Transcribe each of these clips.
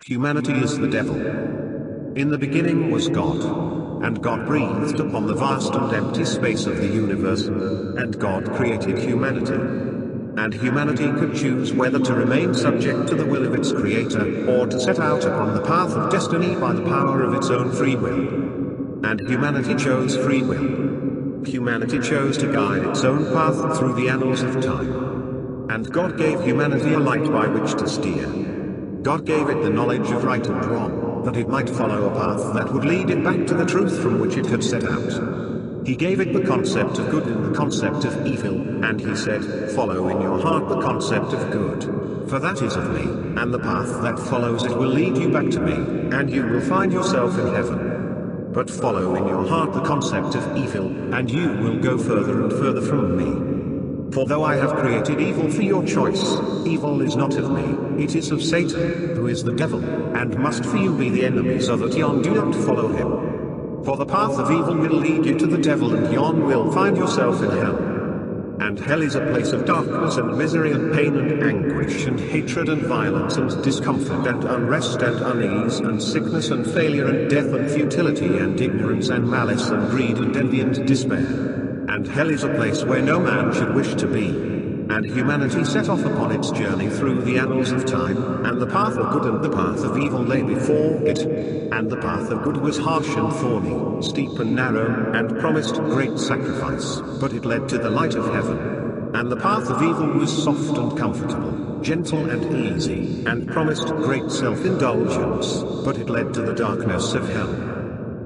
Humanity is the devil. In the beginning was God. And God breathed upon the vast and empty space of the universe. And God created humanity. And humanity could choose whether to remain subject to the will of its creator, or to set out upon the path of destiny by the power of its own free will. And humanity chose free will. Humanity chose to guide its own path through the annals of time. And God gave humanity a light by which to steer. God gave it the knowledge of right and wrong, that it might follow a path that would lead it back to the truth from which it had set out. He gave it the concept of good and the concept of evil, and he said, "Follow in your heart the concept of good. For that is of me, and the path that follows it will lead you back to me, and you will find yourself in heaven. But follow in your heart the concept of evil, and you will go further and further from me. For though I have created evil for your choice, evil is not of me, it is of Satan, who is the devil, and must for you be the enemy so that yon do not follow him. For the path of evil will lead you to the devil, and yon will find yourself in hell. And hell is a place of darkness and misery and pain and anguish and hatred and violence and discomfort and unrest and unease and sickness and failure and death and futility and ignorance and malice and greed and envy and despair. And hell is a place where no man should wish to be. And humanity set off upon its journey through the annals of time, and the path of good and the path of evil lay before it. And the path of good was harsh and thorny, steep and narrow, and promised great sacrifice, but it led to the light of heaven. And the path of evil was soft and comfortable, gentle and easy, and promised great self-indulgence, but it led to the darkness of hell.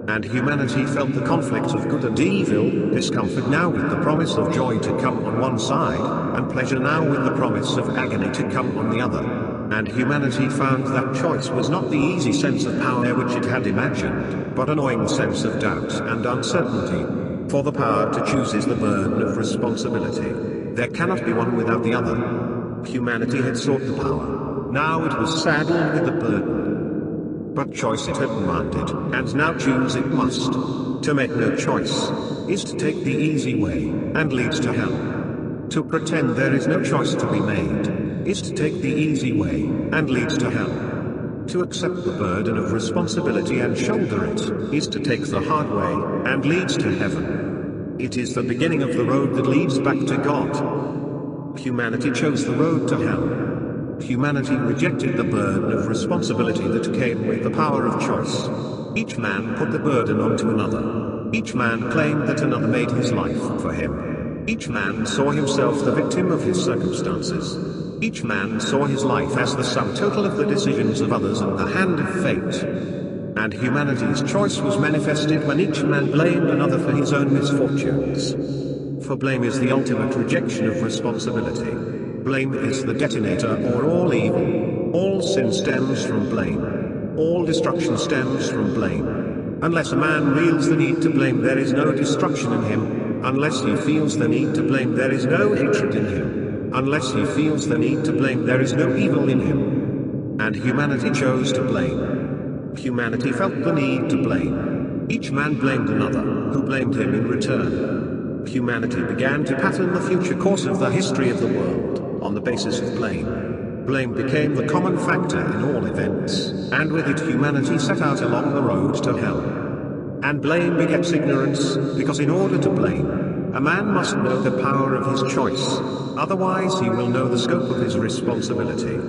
And humanity felt the conflict of good and evil, discomfort now with the promise of joy to come on one side, and pleasure now with the promise of agony to come on the other. And humanity found that choice was not the easy sense of power which it had imagined, but a gnawing sense of doubt and uncertainty. For the power to choose is the burden of responsibility. There cannot be one without the other. Humanity had sought the power. Now it was saddled with the burden. But choice it had demanded, and now choose it must. To make no choice is to take the easy way, and leads to hell. To pretend there is no choice to be made is to take the easy way, and leads to hell. To accept the burden of responsibility and shoulder it is to take the hard way, and leads to heaven. It is the beginning of the road that leads back to God. Humanity chose the road to hell. Humanity rejected the burden of responsibility that came with the power of choice. Each man put the burden onto another. Each man claimed that another made his life for him. Each man saw himself the victim of his circumstances. Each man saw his life as the sum total of the decisions of others and the hand of fate. And humanity's choice was manifested when each man blamed another for his own misfortunes. For blame is the ultimate rejection of responsibility. Blame is the detonator or all evil. All sin stems from blame. All destruction stems from blame. Unless a man feels the need to blame, there is no destruction in him. Unless he feels the need to blame, there is no hatred in him. Unless he feels the need to blame, there is no evil in him. And humanity chose to blame. Humanity felt the need to blame. Each man blamed another, who blamed him in return. Humanity began to pattern the future course of the history of the world on the basis of blame. Blame became the common factor in all events, and with it humanity set out along the road to hell. And blame begets ignorance, because in order to blame, a man must know the power of his choice, otherwise he will know the scope of his responsibility.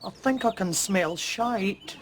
I think I can smell shite.